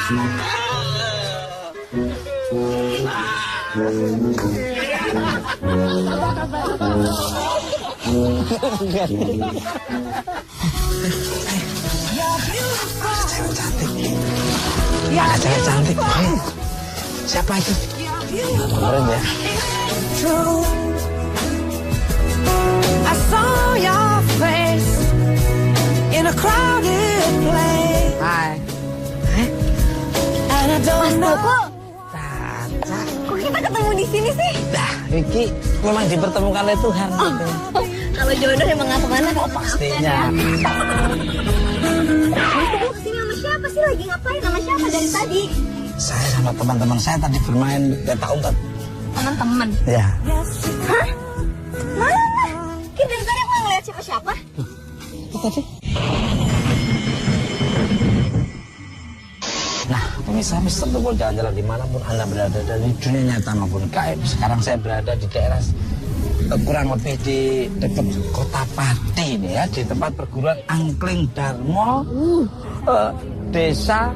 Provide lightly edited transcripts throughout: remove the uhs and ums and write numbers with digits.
Cewek cantik. Ya, ada cewek cantik. Siapa itu? Dengerin ya. I saw your face in a crowded place. Hai. And I don't know. Caca. Kok kita ketemu di sini sih? Dah, Vicky memang dipertemukan oleh Tuhan. Gitu. Kalau jodoh emang nggak kemana kok. Pastinya. Mas Teguh kesini sama siapa sih? Lagi ngapain sama siapa dari tadi? Saya sama teman-teman saya tadi bermain peta umpet. Teman-teman. Ya. Hah? Mana? Kita dari tadi aku nggak ngeliat siapa-siapa. Itu tadi. Nah, pemirsa Mister Tukul jalan-jalan dimanapun Anda berada dari dunia nyata maupun gaib. Sekarang saya berada di daerah kurang lebih di dekat Kota Pati ini ya, di tempat perguruan Angling Darmo, Desa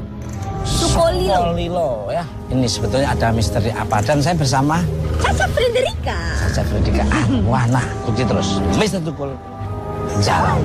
Sukolilo ya. Ini sebetulnya ada misteri apa, dan saya bersama Caca Frederika. Caca Frederika. Wah, nah, ikuti terus Mister Tukul jalan.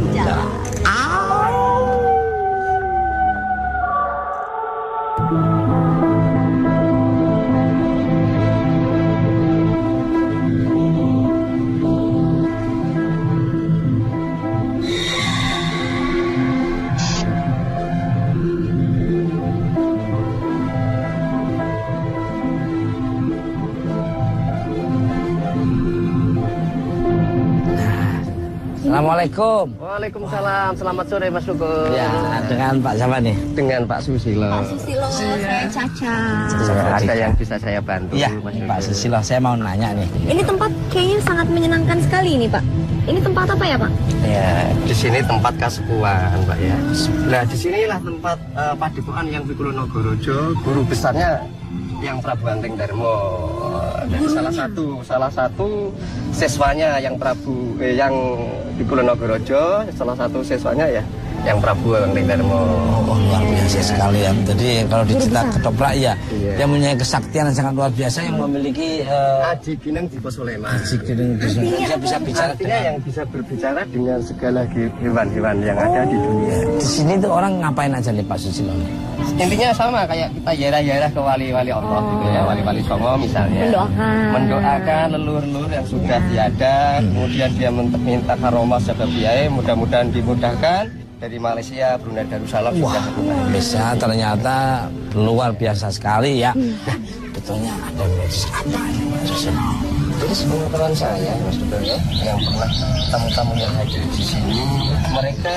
Assalamualaikum. Waalaikumsalam. Selamat sore Mas Tukul. Ya, dengan Pak siapa nih? Dengan Pak Susilo. Pak Susilo, saya Caca. Ada yang bisa saya bantu? Iya, Mas Pak Tukul? Susilo, saya mau nanya nih. Ini tempat kayaknya sangat menyenangkan sekali nih Pak. Ini tempat apa ya Pak? Ya, di sini tempat kasepuhan, Pak ya. Nah, di sinilah tempat padepokan yang Pikulun Nogorojo, guru besarnya yang Prabu Angling Darmo. Dan salah satu siswanya yang yang Pikulun Nogorojo, salah satu siswanya ya yang Prabu Angling Darmo. Oh, luar biasa sekali ya. Jadi kalau dicerita ketoprak ya, Iya. yang punya kesaktian yang sangat luar biasa, yang memiliki Aji Gineng di Posoleman. dia bisa bicara Artinya yang bisa berbicara dengan segala hewan-hewan yang ada di dunia. di sini tuh orang ngapain aja nih Pak Susilo? Intinya sama kayak kita yarah-yarah ke wali-wali Allah gitu ya, wali-wali Songo misalnya. Mendoakan leluhur-leluhur yang sudah tiada, kemudian dia minta karomah sabda biaya, mudah-mudahan dimudahkan. Dari Malaysia, Brunei Darussalam Wah, bisa ternyata luar biasa sekali ya. Nah, betulnya ada medis apa ini Pak Susilo? Jadi sepengetahuan saya, Mas Tukul ya, yang pernah tamu-tamu yang hadir di sini, mereka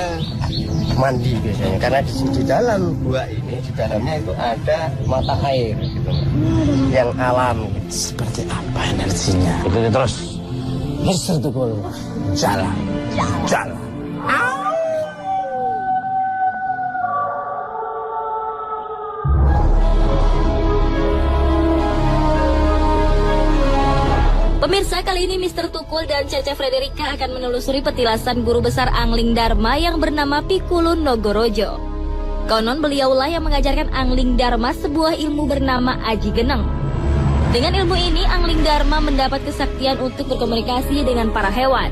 mandi biasanya. Karena di dalam gua ini, di dalamnya itu ada mata air gitu, yang alam. Gitu. Seperti apa energinya? Ikuti terus. Mister Tukul jalan. Pemirsa, kali ini Mister Tukul dan Caca Frederika akan menelusuri petilasan guru besar Angling Dharma yang bernama Pikulun Nogorojo. Konon beliaulah yang mengajarkan Angling Dharma sebuah ilmu bernama Aji Geneng. Dengan ilmu ini, Angling Dharma mendapat kesaktian untuk berkomunikasi dengan para hewan.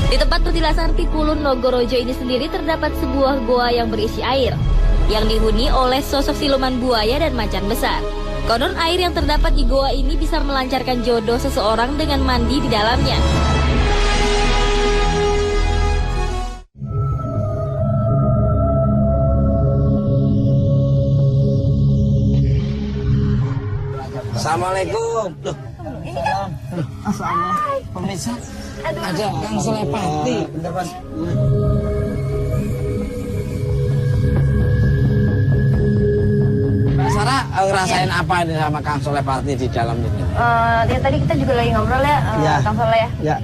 Di tempat petilasan Pikulun Nogorojo ini sendiri terdapat sebuah goa yang berisi air, yang dihuni oleh sosok siluman buaya dan macan besar. Konon air yang terdapat di goa ini bisa melancarkan jodoh seseorang dengan mandi di dalamnya. Assalamualaikum. Assalamualaikum. Pemirsa, ada Kang Solepati. Mbak Sarah, ngerasain apa ini sama Kang Solepati di dalam ini? Ya tadi kita juga lagi ngobrol ya, Ya. Kang Soleh ya. Ya.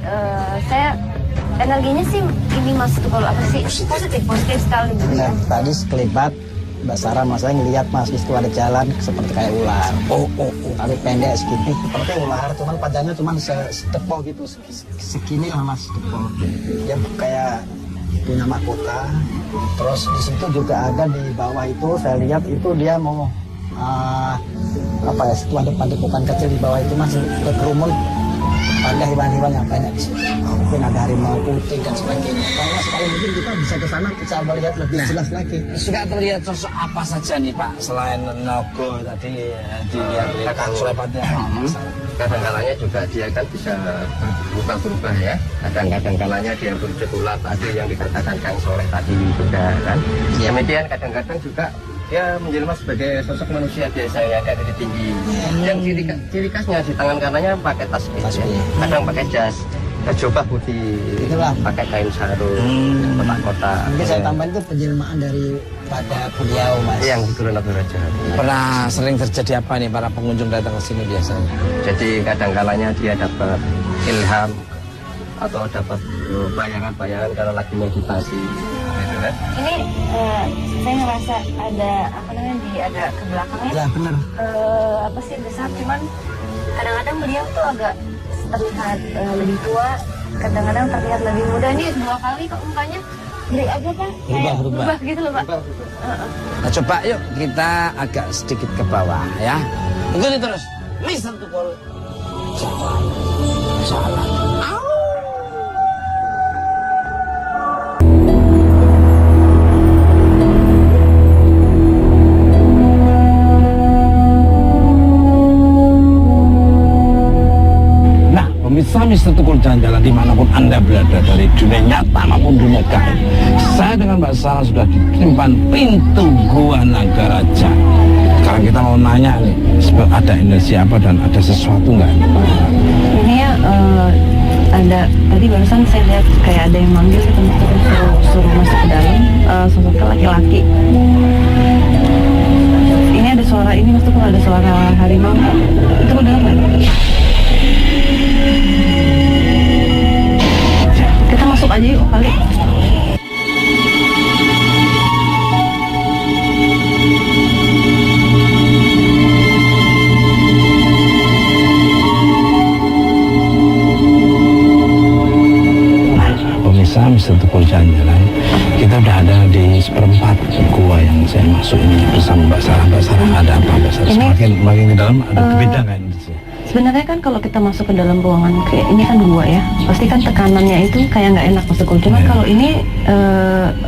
Saya energinya sih ini Mas kalau apa sih positif sekali gitu ya. Tadi sekelibat Mbak Sarah mas saya ngeliat mas itu ada jalan seperti kayak ular. Oh. Tapi pendek segini seperti ular, cuman padanya cuman setepok gitu, segini lah mas setepok. Dia kayak punya mahkota. Terus di situ juga ada di bawah itu saya lihat itu dia mau apa ya, setelah ada padepokan kecil di bawah itu masih berkerumun ada hewan-hewan yang banyak di sini. Mungkin ada harimau putih dan sebagainya. Kalau sekali mungkin kita bisa ke sana bisa melihat lebih jelas lagi. Sudah terlihat sosok apa saja nih Pak selain Nogo tadi dilihat sulepatnya? Kadang-kalanya juga dia kan bisa berubah-ubah ya. Kadang-kadang kalanya dia berwujud ular tadi yang dikatakan Kang Soleh tadi juga kan. Kemudian kadang-kadang juga dia menjelma sebagai sosok manusia biasa yang ada di tinggi. Yang ciri khasnya di tangan kanannya pakai tasbih, ya. Kadang pakai jas, jubah putih, Itulah. pakai kain sarung, kotak-kotak. Mungkin saya tambahin itu penjelmaan daripada beliau Mas. Yang di Kulon Nagaraja. Pernah sering terjadi apa nih para pengunjung datang ke sini biasanya? Jadi kadang-kalanya dia dapat ilham atau dapat bayangan-bayangan karena lagi meditasi. Gitu kan? Ini saya ngerasa ada apa namanya ada ke belakangnya. Ya benar. Apa sih besar, cuman kadang-kadang beliau tuh agak terlihat lebih tua, kadang-kadang terlihat lebih muda. Ini 2 kali kok mukanya dari aja kan kayak berubah gitu loh Pak. Nah, coba yuk kita agak sedikit ke bawah ya. Ikuti terus. Misal tukul. Salah. Pemirsa Mister Tukul jalan-jalan dimanapun Anda berada dari dunia nyata maupun dunia gaib. Saya dengan Mbak Sarah sudah di depan pintu Gua Nagaraja. Sekarang kita mau nanya nih, ada energi apa dan ada sesuatu nggak? Ini ya ada tadi barusan saya lihat kayak ada yang manggil gitu, suruh masuk ke dalam, sosok laki-laki. Ini ada suara ini Mas Tukul, ada suara harimau. Itu udah nggak? Kita masuk aja yuk kali. Pemirsa Mister Tukul jalan-jalan, kita udah ada di seperempat gua yang saya masuk ini bersama Mbak Sarah. Mbak Sarah ada apa Mbak Sarah? Semakin ke dalam ada beda nggak ini? Sebenarnya kan kalau kita masuk ke dalam ruangan kayak ini kan gua ya, pasti kan tekanannya itu kayak nggak enak Mas Tukul. Cuma kalau ini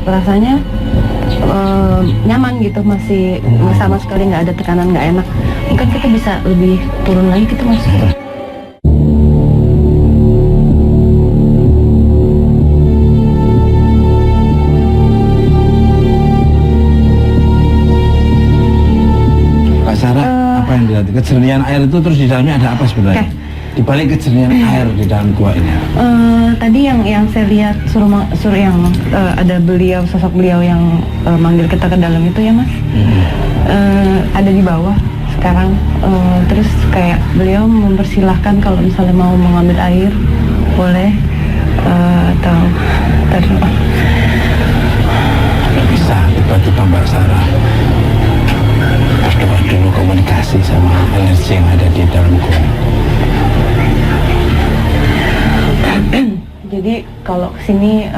rasanya nyaman gitu, masih sama sekali nggak ada tekanan, nggak enak. Mungkin kita bisa lebih turun lagi gitu Mas. Mbak Sarah, apa yang dilihat? Kejernihan air itu terus di dalamnya ada apa sebenarnya? Di balik kejernihan air di dalam gua ini. Tadi yang saya lihat suruh yang ada beliau, sosok beliau yang manggil kita ke dalam itu ya Mas. Ada di bawah sekarang. Terus kayak beliau mempersilahkan kalau misalnya mau mengambil air boleh, atau Bisa tiba-tiba Mbak Sarah berdoa dulu, komunikasi sama energi yang ada di dalam gua. Jadi kalau kesini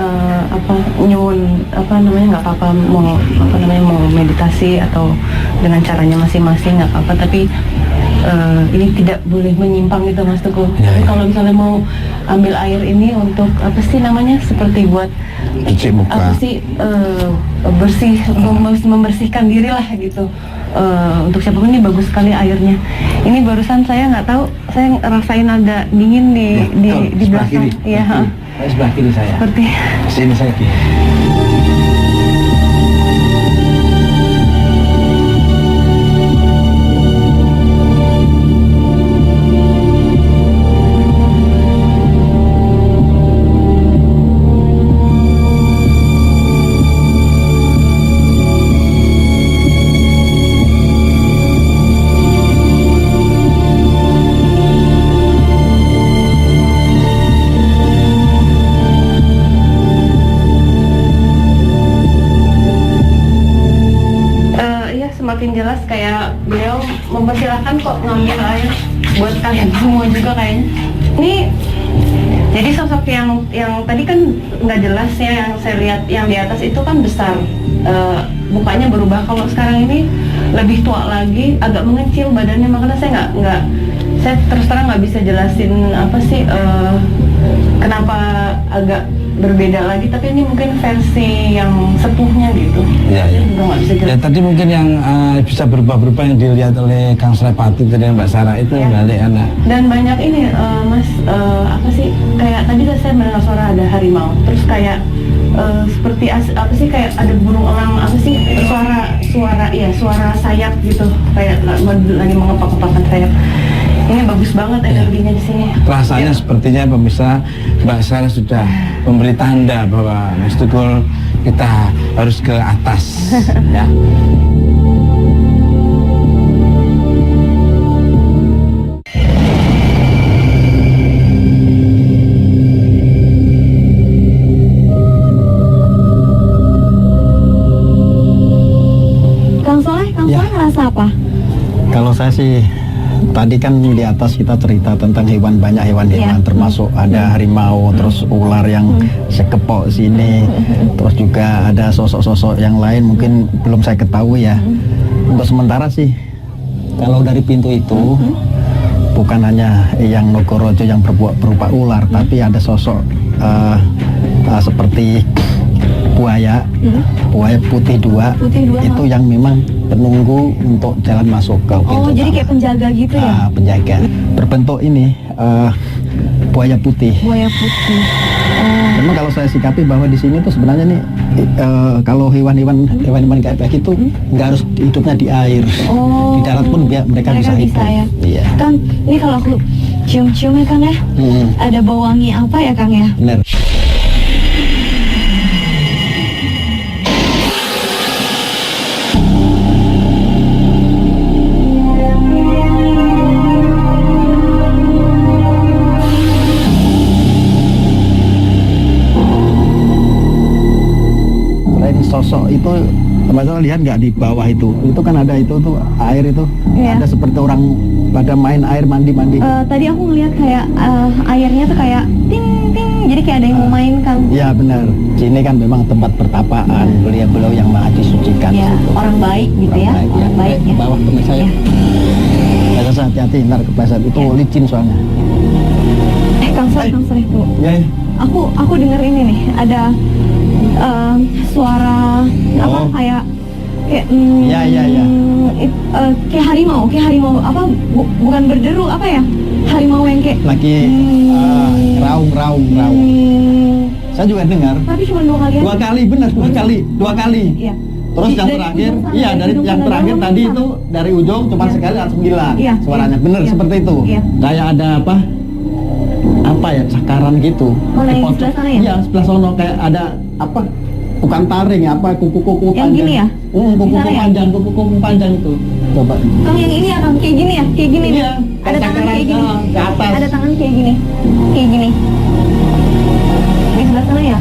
nyuwun nggak apa-apa, mau meditasi atau dengan caranya masing-masing nggak apa-apa, tapi ini tidak boleh menyimpang gitu Mas Tukul. Ya. Kalau misalnya mau ambil air ini untuk apa sih namanya, seperti buat Cuci muka. apa sih membersihkan diri lah gitu. Untuk siapapun ini bagus sekali airnya. Ini barusan saya nggak tahu, saya rasain ada dingin di belakang. Iya. Sebelah kiri saya. Seperti Sini saya. semakin jelas, kayak beliau mempersilahkan kok ngambil air buat kalian semua juga kayaknya. Ini Jadi sosok yang tadi kan nggak jelas ya, yang saya lihat yang di atas itu kan besar, mukanya berubah. Kalau sekarang ini lebih tua lagi, agak mengecil badannya, makanya saya terus terang nggak bisa jelasin apa sih kenapa agak berbeda lagi. Tapi ini mungkin versi yang sepuhnya gitu. Iya, iya. Nggak bisa Ya jelasin. tadi mungkin yang bisa berubah-berubah yang dilihat oleh Kang Srepati tadi Mbak Sarah itu balik anak. Dan banyak ini Mas, apa sih, kayak tadi saya mendengar suara ada harimau, terus kayak seperti apa sih, kayak ada burung elang, apa sih, suara sayap gitu, kayak lagi mengepak-ngepakkan sayap. Ini bagus banget energinya di sini. Rasanya sepertinya pemirsa, Mbak Sarah sudah memberi tanda bahwa next goal kita harus ke atas. Ya. Kang Soleh ngerasa apa? Kalau saya sih tadi kan di atas kita cerita tentang banyak hewan-hewan, termasuk ada harimau, terus ular yang sekepok sini, terus juga ada sosok-sosok yang lain mungkin belum saya ketahui ya. Untuk sementara sih, kalau dari pintu itu bukan hanya yang Nogorojo yang berupa ular, tapi ada sosok seperti buaya putih dua, itu yang memang penunggu untuk jalan masuk ke pintu. Oh, jadi kayak penjaga gitu ya? Penjaga. Berbentuk ini buaya putih. Buaya putih. Memang kalau saya sikapi bahwa di sini tuh sebenarnya nih kalau hewan-hewan kayak begitu nggak harus hidupnya di air. Di darat pun mereka bisa hidup. Ya? Iya. Kang, ini kalau aku cium-cium ya Kang ya, ada bau wangi apa ya Kang ya? Benar. Sosok itu teman-teman lihat nggak di bawah itu kan ada itu tuh air itu, ada seperti orang pada main air mandi. Tadi aku ngeliat kayak airnya tuh kayak ting ting, jadi kayak ada yang mau main Kang. Ya benar, sini kan memang tempat pertapaan beliau-beliau yang maha disucikan. Ya, orang baik gitu ya, orang baik ya. Bawah pemirsa ya. Saya hati-hati ntar kepleset, itu licin soalnya. Kang Soleh tuh. Ya. Aku denger ini nih, ada suara apa kayak kayak harimau apa bukan berderu apa ya, harimau yang kayak lagi raung. Saya juga dengar. Tapi cuma 2 kali aja. 2 kali benar, 2 kali. Iya. Terus yang terakhir, dari yang terakhir tadi itu dari ujung cuma sekali langsung hilang suaranya. Benar seperti itu. Kayak ada apa ya, cakaran gitu. Mana yang sebelah sana ya? Iya, sebelah sono kayak ada apa? Bukan taring, apa kuku-kuku yang panjang. Gini ya? Kuku panjang itu. Coba. Kang yang ini ya Kang, kayak gini ya? Kayak gini. Iya. Ada tangan kayak gini. Ke atas. Ada tangan kayak gini. Kayak gini. Di sebelah sana ya?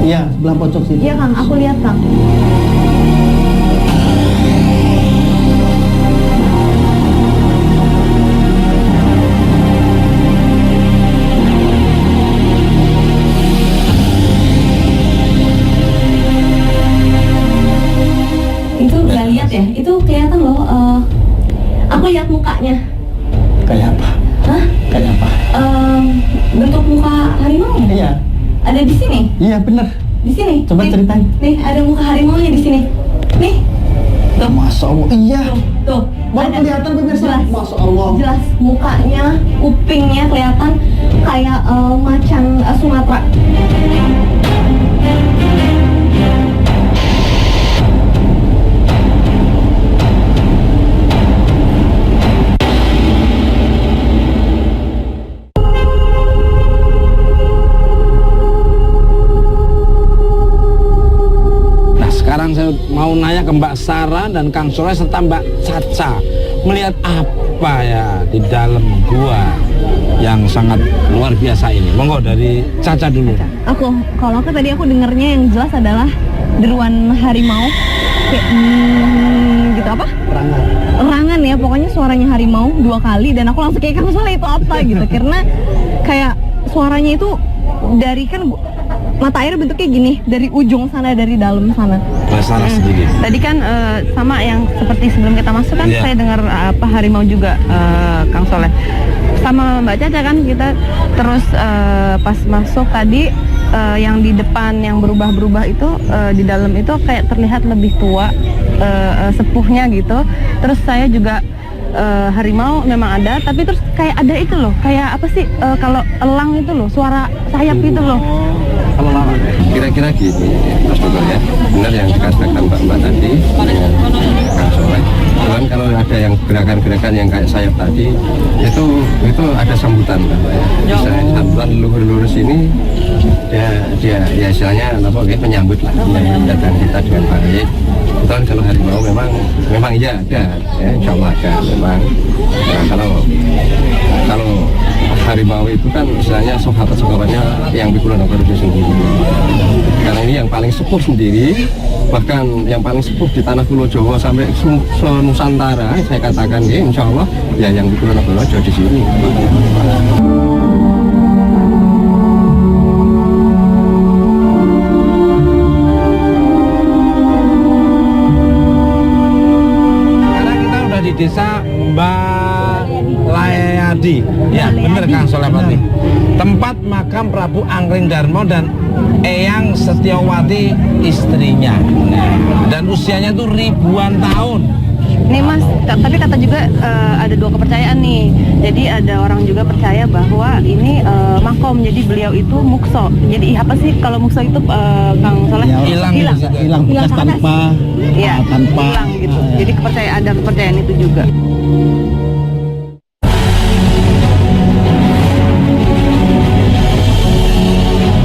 Iya, sebelah pojok situ. Iya Kang, aku lihat Kang. Ya, itu kelihatan loh. Aku lihat mukanya. Kayak apa? Hah? Kayak apa? Bentuk muka harimau ya? Iya. Ada di sini? Iya benar. Di sini? Coba nih, ceritain. Nih, ada muka harimaunya di sini. Nih. Tuh. Masya Allah. Iya. Tuh. Baru kelihatan pemirsa. Jelas. Masya Allah. Jelas mukanya, kupingnya kelihatan kayak macan Sumatera. Sekarang saya mau nanya ke Mbak Sarah dan Kang Soleh serta Mbak Caca, melihat apa ya di dalam gua yang sangat luar biasa ini. Monggo dari Caca dulu. Kalau aku tadi aku dengernya yang jelas adalah deruan harimau, kayak gitu apa? Erangan ya, pokoknya suaranya harimau 2 kali dan aku langsung kayak Kang Soleh itu apa gitu, karena kayak suaranya itu dari kan mata air bentuknya gini, dari ujung sana, dari dalam sana. Salah sedikit. Tadi kan sama yang seperti sebelum kita masuk kan, Iya. saya dengar harimau juga, Kang Soleh. Sama Mbak Caca kan kita terus pas masuk tadi yang di depan yang berubah-berubah itu di dalam itu kayak terlihat lebih tua, sepuhnya gitu. Terus saya juga harimau memang ada, tapi terus kayak ada itu loh, kayak apa sih kalau elang itu loh, suara sayap itu loh. Kira-kira gini, Mas Bogor ya, benar yang dikatakan Mbak tadi dengan Kang Soleh. Cuman kalau ada yang gerakan-gerakan yang kayak sayap tadi, itu ada sambutan Mbak ya. Bisa sambutan leluhur-leluhur sini, dia ya istilahnya apa kayak menyambut lah, datang kita dengan baik. Kebetulan kalau harimau memang iya ada, ya, insya Allah ada memang. Nah, kalau harimau itu kan istilahnya sahabat-sahabatnya yang Pikulu Nogorojo sendiri. Karena ini yang paling sepuh sendiri, bahkan yang paling sepuh di tanah Pulau Jawa sampai Nusantara, saya katakan ya, insya Allah ya yang Pikulu Nogorojo di sini. Di desa Mbak Layadi, ya bener Kang Soleh Pati. Tempat makam Prabu Angling Darmo dan Eyang Setiawati istrinya. Dan usianya itu ribuan tahun. Nih Mas, tapi kata juga ada dua kepercayaan nih. Jadi ada orang juga percaya bahwa ini makom, jadi beliau itu mukso. Jadi apa sih kalau mukso itu Kang Soleh? Hilang bekas tanpa hilang gitu. Jadi ada kepercayaan itu juga.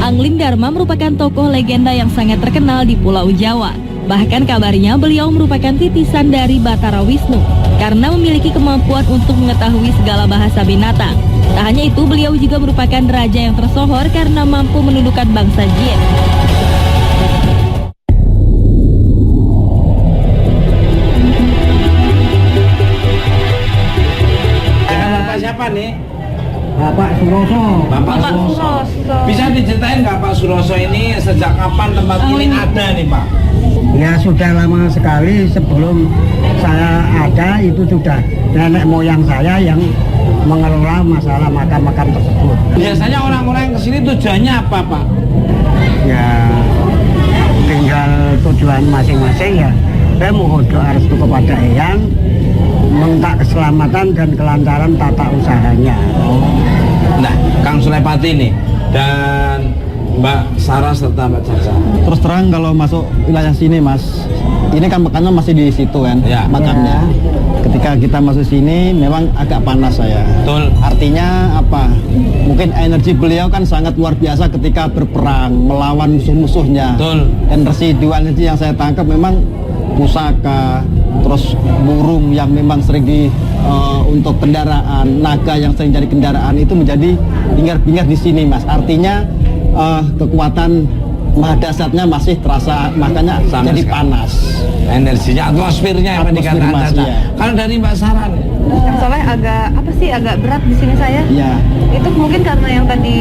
Angling Darma merupakan tokoh legenda yang sangat terkenal di Pulau Jawa. Bahkan kabarnya beliau merupakan titisan dari Batara Wisnu karena memiliki kemampuan untuk mengetahui segala bahasa binatang. Tak hanya itu, beliau juga merupakan raja yang tersohor karena mampu menundukkan bangsa jin. Bapak siapa nih? Bapak Suroso. Bapak Suroso. Bisa diceritain nggak Pak Suroso ini sejak kapan tempat ini ada nih Pak? Ya sudah lama sekali, sebelum saya ada itu sudah nenek moyang saya yang mengelola masalah makam-makam tersebut. Biasanya orang-orang yang kesini tujuannya apa Pak? Ya tinggal tujuan masing-masing ya. Saya mohon doa restu kepada Eyang, minta keselamatan dan kelancaran tata usahanya. Nah, Kang Sulepati nih dan Mbak Sarah serta Mbak Caca. Terus terang kalau masuk wilayah sini Mas, ini kan makamnya masih di situ kan, Ya. makamnya. Ketika kita masuk sini memang agak panas saya. Betul. Artinya apa? Mungkin energi beliau kan sangat luar biasa ketika berperang melawan musuh-musuhnya. Betul. Dan residu energi yang saya tangkap memang pusaka, terus burung yang memang sering untuk kendaraan, naga yang sering jadi kendaraan itu menjadi bingar-bingar di sini Mas. Artinya kekuatan mahadasyatnya masih terasa, makanya Sama jadi sekali. panas. Energinya, atmosfernya yang Atmosfer, dikatakan Mas, Caca. iya. Kalau dari Mbak Sarah nih, Kang Soleh agak berat di sini saya. Iya. Itu mungkin karena yang tadi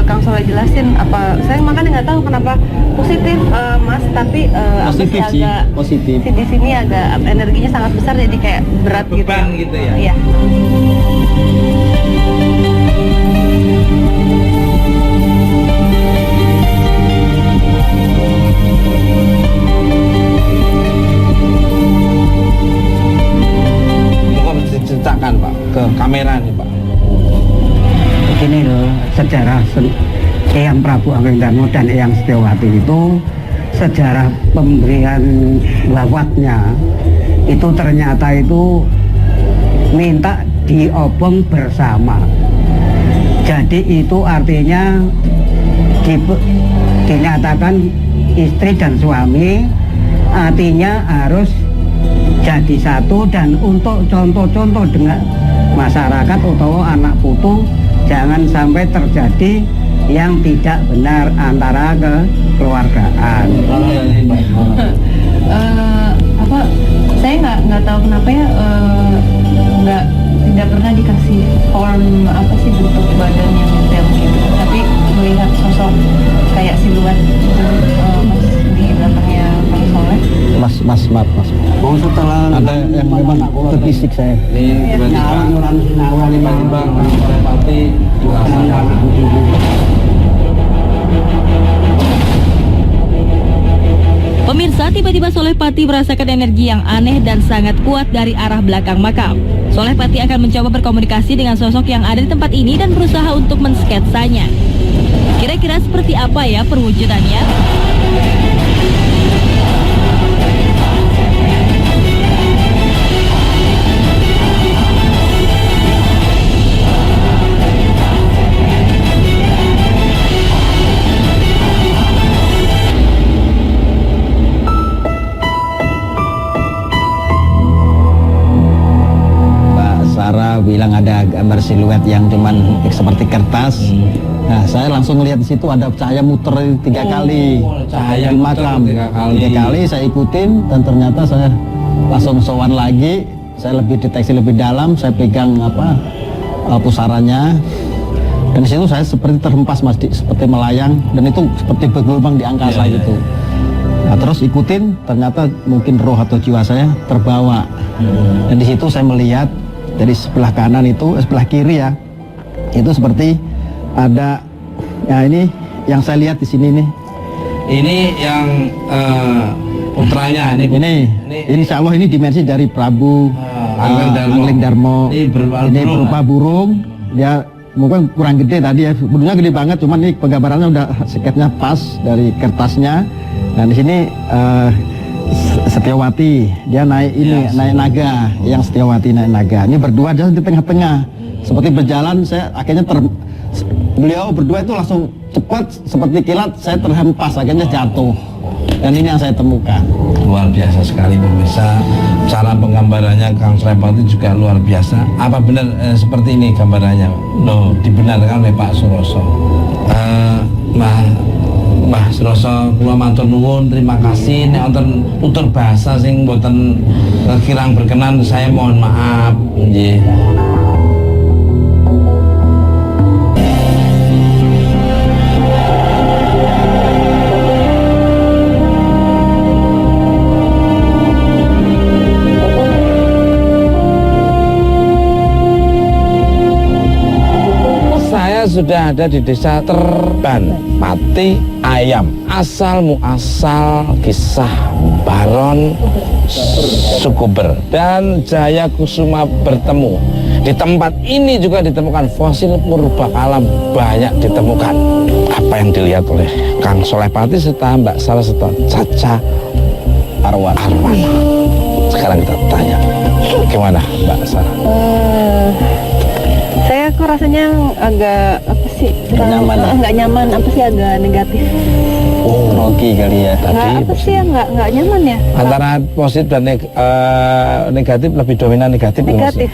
Kang Soleh jelasin, apa saya makanya nggak tahu kenapa positif Mas, tapi Positif apa sih, agak positif. di sini agak energinya sangat besar, jadi kayak berat beban gitu ya. Iya. Kok diceritakan Pak ke kamera nih Pak. Begini loh, sejarah Eyang Prabu Angling Darmo dan Eyang Setiawati itu, sejarah pemberian wafatnya itu ternyata itu minta diobong bersama. Jadi itu artinya dinyatakan istri dan suami, artinya harus jadi satu, dan untuk contoh-contoh dengan masyarakat atau anak putu jangan sampai terjadi yang tidak benar antara kekeluargaan. Saya nggak tahu kenapa ya, tidak pernah dikasih form apa sih bentuk badan yang detail gitu, tapi melihat Mas. Oh, setelah Ada yang memang terfisik saya. Ini tiba-tiba oleh Pati dirasakan. Pemirsa, tiba-tiba Soleh Pati merasakan energi yang aneh dan sangat kuat dari arah belakang makam. Soleh Pati akan mencoba berkomunikasi dengan sosok yang ada di tempat ini dan berusaha untuk mensketsanya. Kira-kira seperti apa ya perwujudannya? Sarah bilang ada gambar siluet yang cuman seperti kertas. Nah, saya langsung lihat di situ ada cahaya muter 3 kali cahaya di muter makam. 3 kali. 3 kali saya ikutin dan ternyata saya langsung sowan lagi. Saya lebih deteksi lebih dalam. Saya pegang pusaranya. Dan di situ saya seperti terhempas Mas, seperti melayang dan itu seperti bergelombang di angkasa gitu. Nah, terus ikutin ternyata mungkin roh atau jiwa saya terbawa. Dan di situ saya melihat dari sebelah kanan itu, sebelah kiri ya, itu seperti ada, ya ini yang saya lihat di sini nih. Ini yang putranya Ini insya Allah ini dimensi dari Prabu Angling Darmo. Ini berupa burung. Dia mungkin kurang gede tadi ya, burungnya gede banget, cuman ini penggambarannya udah sketnya pas dari kertasnya. Dan di sini Setiawati, dia naik ini, naik naga, yang Setiawati naik naga. Ini berdua aja di tengah-tengah, seperti berjalan. Saya akhirnya beliau berdua itu langsung cepat seperti kilat, saya terhempas, akhirnya jatuh. Dan ini yang saya temukan. Luar biasa sekali pemirsa. Cara penggambarannya Kang Soleh Pati juga luar biasa. Apa benar seperti ini gambarannya? No, dibenarkan oleh Pak Suroso. Mbah Suroso, kula matur nuwun, terima kasih. Nek wonten tutur bahasa sing mboten kirang berkenan, saya mohon maaf. Nggih. Sudah ada di desa Terban, Pati Ayam. Asal muasal kisah Baron Sukuber dan Jaya Kusuma bertemu. Di tempat ini juga ditemukan fosil purbakala banyak ditemukan. Apa yang dilihat oleh Kang Soleh Pati serta Mbak Sarah serta Caca Arwana. Sekarang kita tanya, gimana Mbak Sarah? Saya kok rasanya agak apa sih? Nggak nyaman, apa sih agak negatif? Oh, grogi kali ya Nggak, tadi. apa sih yang nggak nyaman ya? Antara positif dan negatif, lebih dominan negatif. Negatif.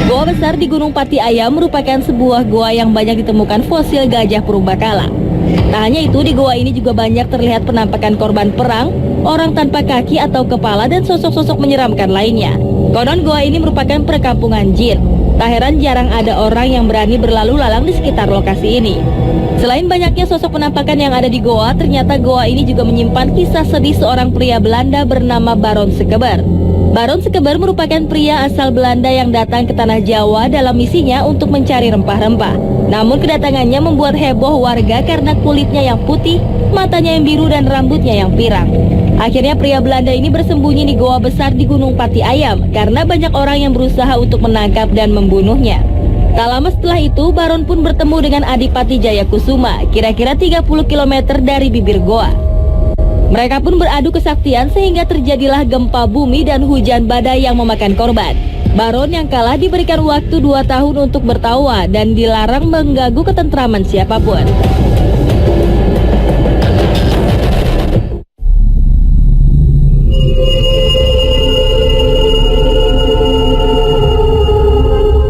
Goa besar di Gunung Pati Ayam merupakan sebuah goa yang banyak ditemukan fosil gajah purbakala. Tak hanya itu, di goa ini juga banyak terlihat penampakan korban perang, orang tanpa kaki atau kepala, dan sosok-sosok menyeramkan lainnya. Konon goa ini merupakan perkampungan jin. Tak heran jarang ada orang yang berani berlalu lalang di sekitar lokasi ini. Selain banyaknya sosok penampakan yang ada di goa, ternyata goa ini juga menyimpan kisah sedih seorang pria Belanda bernama Baron Sekeber. Baron Sekeber merupakan pria asal Belanda yang datang ke tanah Jawa dalam misinya untuk mencari rempah-rempah. Namun kedatangannya membuat heboh warga karena kulitnya yang putih, matanya yang biru, dan rambutnya yang pirang. Akhirnya pria Belanda ini bersembunyi di goa besar di Gunung Pati Ayam karena banyak orang yang berusaha untuk menangkap dan membunuhnya. Tak lama setelah itu, Baron pun bertemu dengan Adipati Jaya Kusuma, kira-kira 30 km dari bibir goa. Mereka pun beradu kesaktian sehingga terjadilah gempa bumi dan hujan badai yang memakan korban. Baron yang kalah diberikan waktu 2 tahun untuk bertawa dan dilarang mengganggu ketentraman siapapun.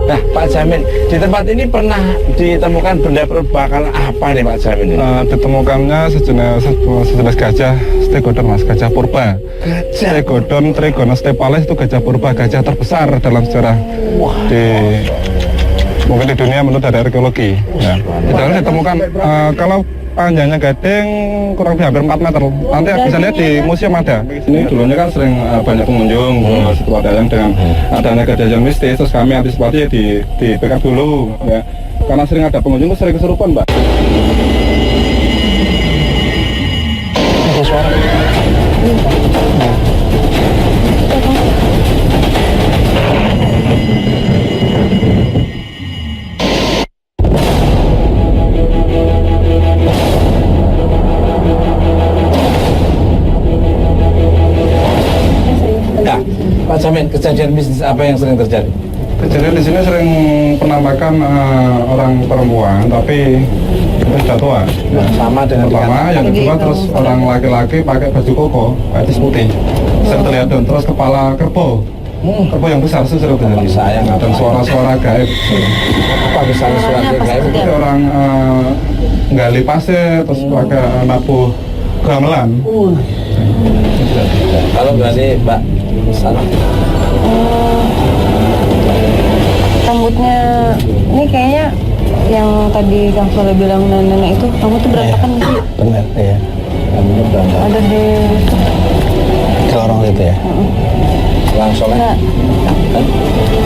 Nah, Pak Jamin, di tempat ini pernah ditemukan benda purbakala apa nih Pak Jamin? Ditemukannya sejenis gajah stegodon Mas, gajah purba. Stegodon Trigono stepales itu gajah purba, gajah terbesar dalam sejarah di mungkin di dunia menurut dari arkeologi. Ya. Di dalam ditemukan kalau panjangnya gading kurang lebih hampir 4 meter. Nanti bisa lihat di museum ada. Ini dulunya kan sering banyak pengunjung, setelah ada yang dengan adanya kejadian mistis, terus kami antisipasi di backup dulu, ya. Karena sering ada pengunjung, sering kesurupan, Mbak. Ada suara. Pak Jamin, kejadian bisnis apa yang sering terjadi? Kejadian di sini sering penampakan orang perempuan, tapi sudah tua. Sama dengan pertama, yang kedua terus orang laki-laki pakai baju koko, batis putih. Sering terlihat dan terus kepala kerbau. Kerbau yang besar sih sering terjadi. Sayang, dan suara-suara gaib. Apa misalnya suara gaib? Seperti orang gali pasir, terus pakai nabuh gamelan. Kalau berarti Mbak salah. Rambutnya ini kayaknya yang tadi Kang Soleh bilang nenek itu rambut tuh berantakan gitu. Benar, iya. Rambutnya berantakan. Ada di lorong itu ya. Langsung Enggak.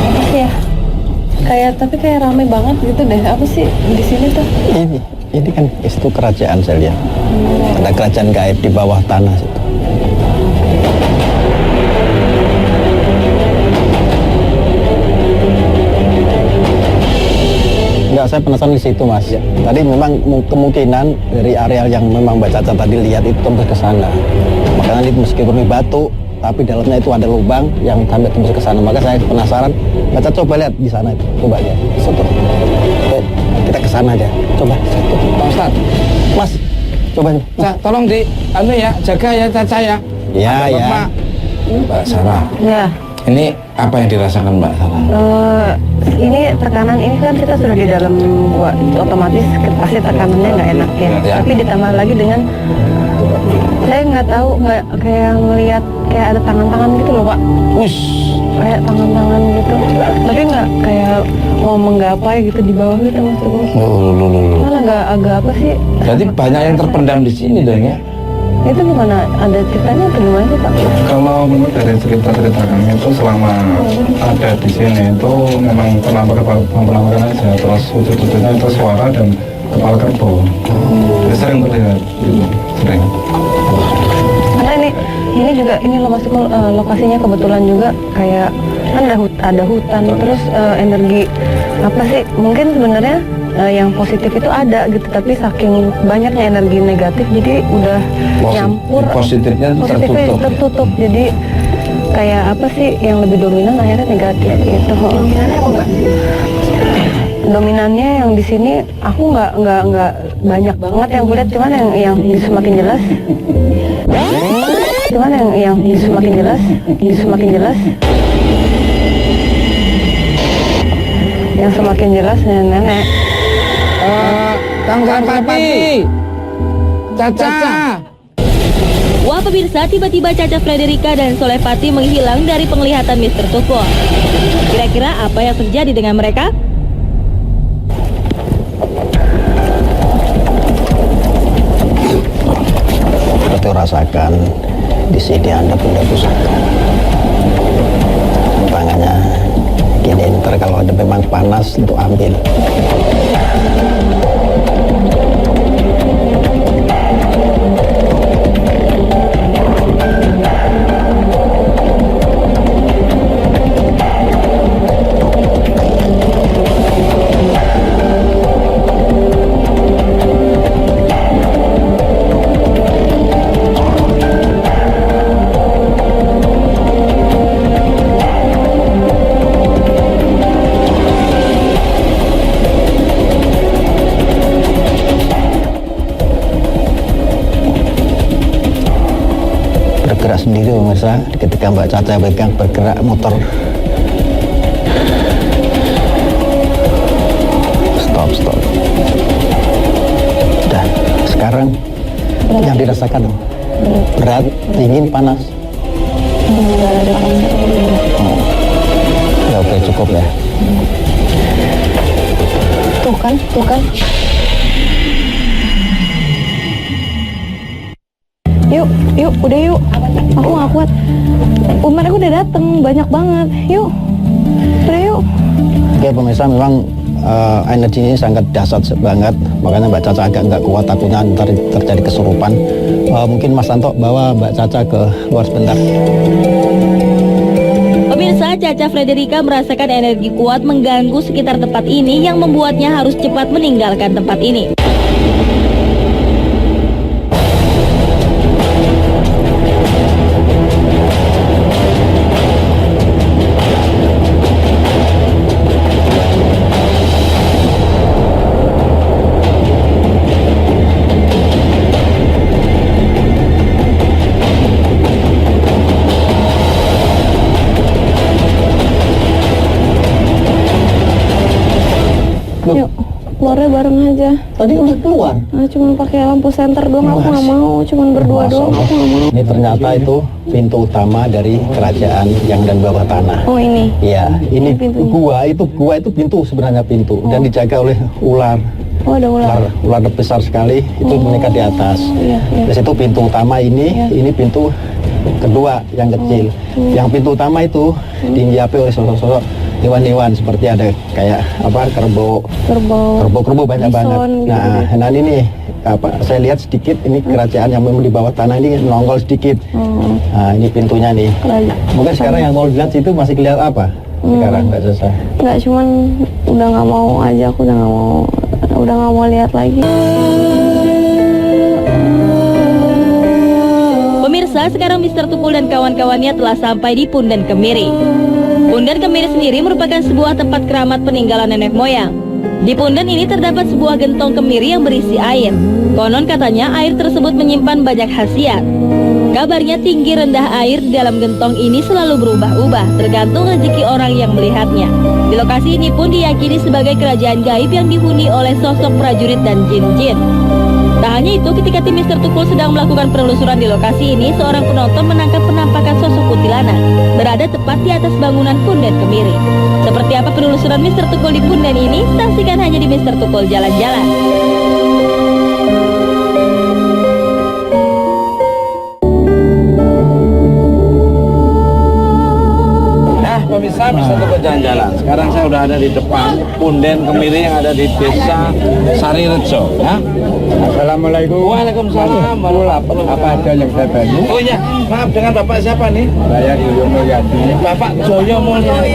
Apa sih ya? Tapi kayak rame banget gitu deh. Apa sih di sini tuh? Ini kan itu kerajaan saya lihat. Ada kerajaan gaib di bawah tanah situ. Enggak, saya penasaran di situ, Mas. Ya. Tadi memang kemungkinan dari areal yang memang Mbak Caca tadi lihat itu tembus ke sana. Makanya itu meskipun ini batu, tapi dalamnya itu ada lubang yang sampai tembus ke sana. Maka saya penasaran. Mbak Caca coba lihat di sana itu. Coba lihat. Kita ke sana aja. Coba. Pak Ustaz. Mas, coba. Tolong jaga ya Caca ya. Iya, ya. Mbak Sarah. Ya. Ini apa yang dirasakan Mbak Sarah? Ini tekanan ini kan kita sudah di dalam gua, otomatis pasti tekanannya nggak enak ya. Tapi ditambah lagi dengan saya nggak tahu, nggak kayak ngelihat kayak ada tangan-tangan gitu loh Pak. Kayak tangan-tangan gitu. Tapi nggak kayak mau menggapai gitu di bawah gitu Mas Teguh. Malah nggak agak apa sih? Berarti banyak yang terpendam di sini dong ya? Itu gimana? Ada ceritanya atau gimana sih Pak? Kalau menurut dari cerita-cerita kami itu selama ada di sini itu memang penampakan aja, terus wujud-wujudnya itu suara dan kepala kerbau. Sering terlihat, sering. Karena ini juga ini lokasinya kebetulan juga kayak kan ada hutan, terus energi apa sih? Mungkin sebenarnya yang positif itu ada gitu, tapi saking banyaknya energi negatif jadi udah nyampur. Positifnya tertutup. Jadi kayak apa sih yang lebih dominan akhirnya negatif gitu. Dominannya yang di sini aku nggak banyak banget yang kulihat, cuman yang semakin jelas. Yang semakin jelas nenek. Kang Sarpati, Caca. Wah pemirsa, tiba-tiba Caca Frederika dan Soleh Pati menghilang dari penglihatan Mr. Tukul. Kira-kira apa yang terjadi dengan mereka? Kita rasakan di sini ada benda pusaka. Tangannya gini, ntar kalau ada memang panas itu ambil. Bergerak sendiri pemirsa, ketika Mbak Caca pegang bergerak motor. Stop. Dan sekarang yang dirasakan berat, dingin, panas. Ya oke, cukup ya. tuh kan. Yuk, udah yuk. Aku nggak kuat. Mereka udah dateng, banyak banget. Yuk, udah yuk. Oke pemirsa, memang energi ini sangat dahsyat banget, makanya Mbak Caca agak nggak kuat, takutnya ntar terjadi kesurupan. Mungkin Mas Tanto bawa Mbak Caca ke luar sebentar. Pemirsa, Caca Frederica merasakan energi kuat mengganggu sekitar tempat ini yang membuatnya harus cepat meninggalkan tempat ini. Yuk, keluarnya bareng aja. Tadi udah keluar. Nah, cuman pakai lampu senter doang, aku nggak mau. Cuman berdua doang, aku nggak mau. Ini ternyata itu pintu utama dari kerajaan yang dan bawah tanah. Oh ini? Iya, ini pintunya. gua itu pintu sebenarnya pintu dan dijaga oleh ular. Oh ada ular. Ular besar sekali itu meningkat di atas. Iya. Di situ pintu utama ini pintu kedua yang kecil. Yang pintu utama itu dihiapi oleh sosok-sosok hewan-hewan seperti ada kayak kerbau banyak banget. Nah ini saya lihat sedikit ini kerajaan yang memang di bawah tanah ini nongol sedikit. Nah ini pintunya nih. Mungkin sekarang yang mau dilihat situ masih kelihatan apa? Sekarang Mbak Caca? Nggak, cuman udah nggak mau aja, aku udah nggak mau lihat lagi. Pemirsa, sekarang Mr. Tukul dan kawan-kawannya telah sampai di Punden Kemiri. Punden Kemiri sendiri merupakan sebuah tempat keramat peninggalan nenek moyang. Di Punden ini terdapat sebuah gentong kemiri yang berisi air. Konon katanya air tersebut menyimpan banyak khasiat. Kabarnya tinggi rendah air di dalam gentong ini selalu berubah-ubah, tergantung rezeki orang yang melihatnya. Di lokasi ini pun diyakini sebagai kerajaan gaib yang dihuni oleh sosok prajurit dan jin-jin. Tak hanya itu, ketika tim Mr. Tukul sedang melakukan penelusuran di lokasi ini, seorang penonton menangkap penampakan sosok kuntilanak berada tepat di atas bangunan Punden Kemiri. Seperti apa penelusuran Mr. Tukul di Punden ini? Saksikan hanya di Mr. Tukul Jalan-Jalan. Pemirsa, bisa Tukul Jalan-Jalan. Sekarang saya udah ada di depan Punden Kemiri yang ada di Desa Sarirejo. Ya. Assalamualaikum. Waalaikumsalam. Apa ada yang saya bantu? Oh iya, maaf, dengan Bapak siapa nih? Saya Joyo Mulyadi. Bapak Joyo Mulyadi.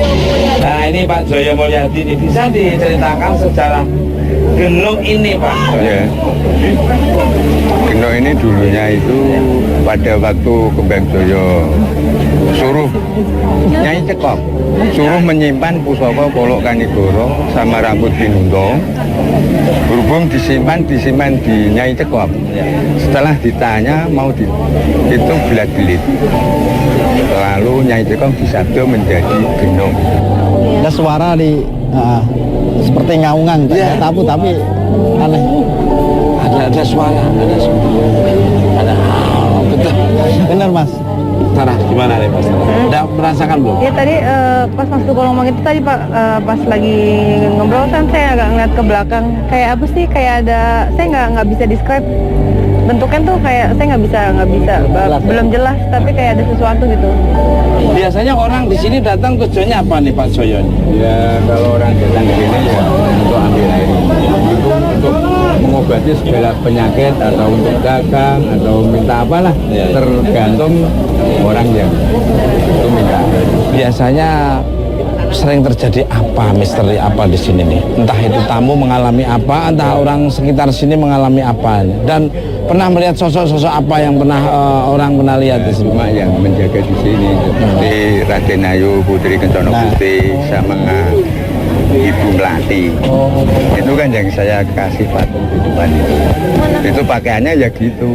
Nah ini Pak Joyo Mulyadi ini bisa diceritakan sejarah Genuk ini Pak. Ya. Genuk ini dulunya itu pada waktu Kembang Joyo suruh Nyai Cekop suruh menyimpan pusaka Polok Kanigoro sama rambut Binuntung. Berhubung disimpan di Nyai Cekop. Setelah ditanya itu belat-belit. Lalu Nyai Cekop disabda menjadi Genuk. Ada suara di seperti ngaungan, tapi aneh. Ada suara, ada betul. Benar Mas. Sarah, gimana nih Mas? Udah merasakan belum? Ya tadi pas Mas Tukul ngomong itu tadi Pak, pas lagi ngobrol kan saya agak ngeliat ke belakang. Kayak apa sih? Kayak ada, saya nggak bisa describe bentuknya tuh, kayak saya nggak bisa belum jelas, tapi kayak ada sesuatu gitu. Biasanya orang di sini datang tujuannya apa nih Pak Joyo? Ya kalau orang datang ke sini ya untuk ambil air untuk mengobati segala penyakit atau untuk dagang atau minta apalah, tergantung orang yang itu minta. Biasanya sering terjadi apa, misteri apa di sini nih? Entah itu tamu mengalami apa, entah orang sekitar sini mengalami apa. Dan pernah melihat sosok-sosok apa yang orang pernah lihat di sini? Cuma yang menjaga di sini seperti Raden Ayu, Putri Kencono Putih, sama Ibu Melati. Itu kan yang saya kasih patung di depan itu. Itu pakaiannya ya gitu,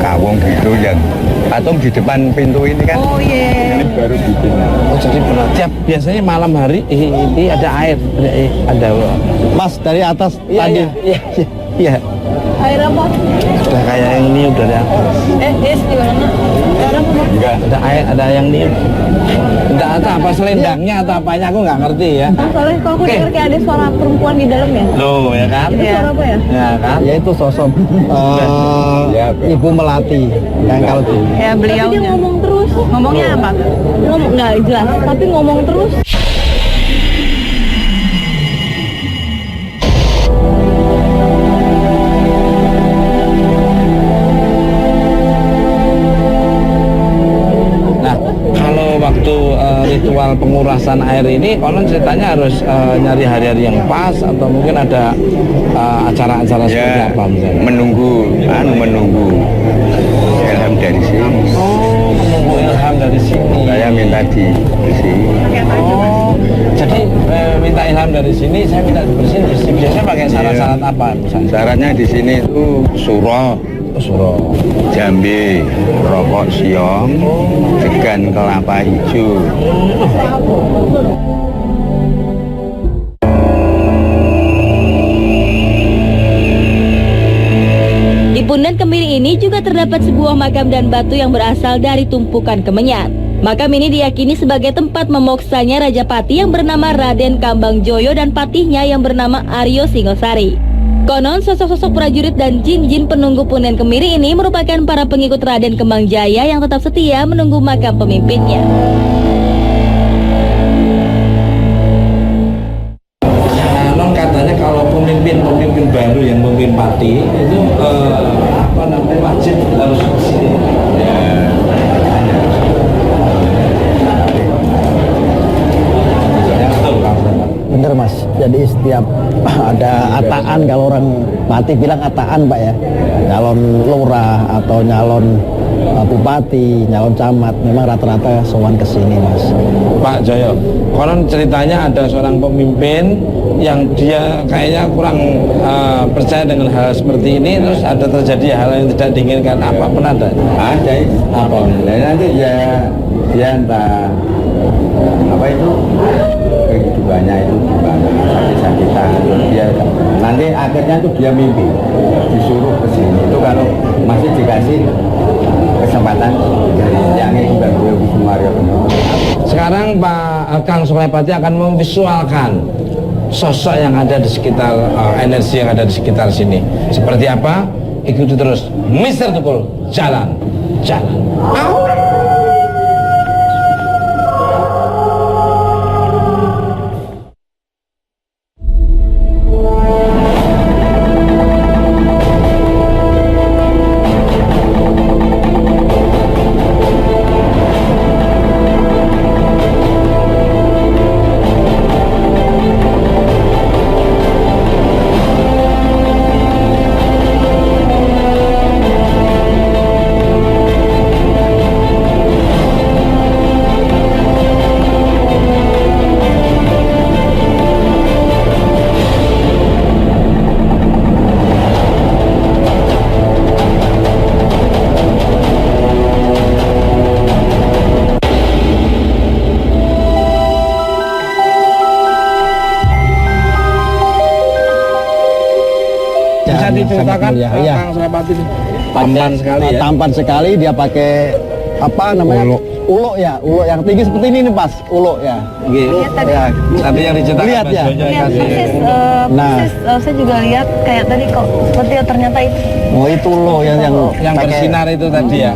kawung gitu, yang patung di depan pintu ini kan. Oh iya. Ini baru bikin. Oh, jadi tiap biasanya malam hari ini ada air, ada. Mas dari atas tadi. Iya. Air apa? Udah kayak yang niup dari atas. Es di mana? Air apa? Enggak, ada yang niup. Enggak ada apa selendangnya atau apanya aku nggak ngerti ya. Soalnya kalau aku Oke. dengar kayak ada suara perempuan di dalam ya. Loh ya kan? Itu suara apa ya? Ya kan? Yaitu sosok Ibu Melati yang kalau Ya beliau. Tapi dia ngomong terus. Ngomongnya apa? Ngomong nggak jelas, tapi ngomong terus. Nah, kalau waktu ritual pengurasan air ini, konon ceritanya harus nyari hari-hari yang pas atau mungkin ada acara-acara seperti apa misalnya? menunggu ilham dari sini. Oh, menunggu ilham dari sini. Saya minta di sini. Oh, jadi minta ilham dari sini, saya minta dibersihin. Biasanya pakai syarat-syarat apa misalnya? Syaratnya di sini itu Suro. jambe, rokok siom, degan kelapa hijau. Di Punden Kemiri ini juga terdapat sebuah makam dan batu yang berasal dari tumpukan kemenyan. Makam ini diyakini sebagai tempat memoksanya Raja Pati yang bernama Raden Kambang Joyo dan patihnya yang bernama Aryo Singosari. Konon sosok-sosok prajurit dan jin-jin penunggu Punden Kemiri ini merupakan para pengikut Raden Kembang Jaya yang tetap setia menunggu makam pemimpinnya. Non katanya kalau pemimpin baru yang memimpin Pati itu wajib harus ke sini. bener Mas. Jadi setiap ada ataan, kalau orang Pati bilang ataan Pak ya, nyalon lurah atau nyalon bupati, nyalon camat, memang rata-rata sowan ke sini Mas. Pak Joyo, konon ceritanya ada seorang pemimpin yang dia kayaknya kurang percaya dengan hal seperti ini, terus ada terjadi hal yang tidak diinginkan. Apa pernah ada? Ada apa? Nanti dia entah apa itu kehidupannya itu gimana, sakit-sakitan, dia nanti akhirnya itu dia mimpi disuruh ke sini. Itu kalau masih dikasih kesempatan dari yang itu dan beliau Kusumario. Sekarang Pak Kang Sulepati akan memvisualkan sosok yang ada di sekitar energi yang ada di sekitar sini. Seperti apa? Ikuti terus Mr. Tukul, jalan. Bisa diceritakan Iya. Kang Sulepati ini? Tampan sekali ya. Tampan sekali, dia pakai apa namanya? Uluk ya, uluk yang tinggi seperti ini nih Pas, uluk ya. Lihat tadi. Ya. Tadi yang diceritakan Lihat Mas ya. Jojo Lihat kasih. Nah. saya juga lihat kayak tadi kok seperti ternyata itu. Oh itu uluk yang Yang pakai- bersinar itu tadi ya.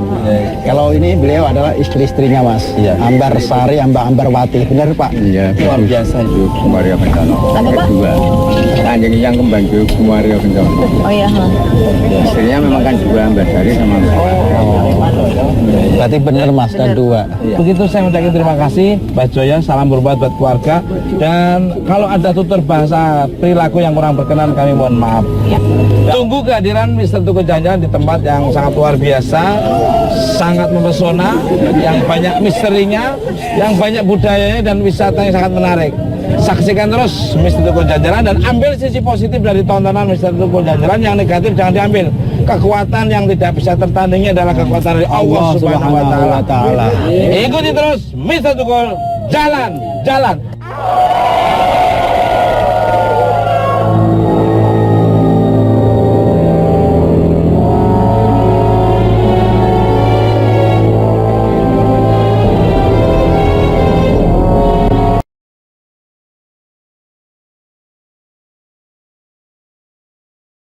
Kalau ini beliau adalah istri-istrinya Mas. Iya. Ambar Sari, Ambarwati. Benar Pak? Iya, Luar biasa itu. Kusumario Kencana. Apa, Pak? Kedua, anjing yang kembang Joyo Kusumario Kencana. Oh iya. Istrinya memang kan dua, Mbak Sari sama Mbak. Berarti benar Mas, dan dua. Begitu saya ucapkan terima kasih Mbak Joyo, salam berbuat buat keluarga, dan kalau ada tutur bahasa perilaku yang kurang berkenan kami mohon maaf. Tunggu kehadiran Mr. Tukul Jalan-Jalan di tempat yang sangat luar biasa, sangat mempesona, yang banyak misterinya, yang banyak budayanya dan wisata yang sangat menarik. Saksikan terus Mr. Tukul Jalan-Jalan dan ambil sisi positif dari tontonan Mr. Tukul Jalan-Jalan, yang negatif jangan diambil. Kekuatan yang tidak bisa tertandingi adalah kekuatan dari Allah Subhanahu wa taala. Ikuti terus Mr. Tukul Jalan-Jalan.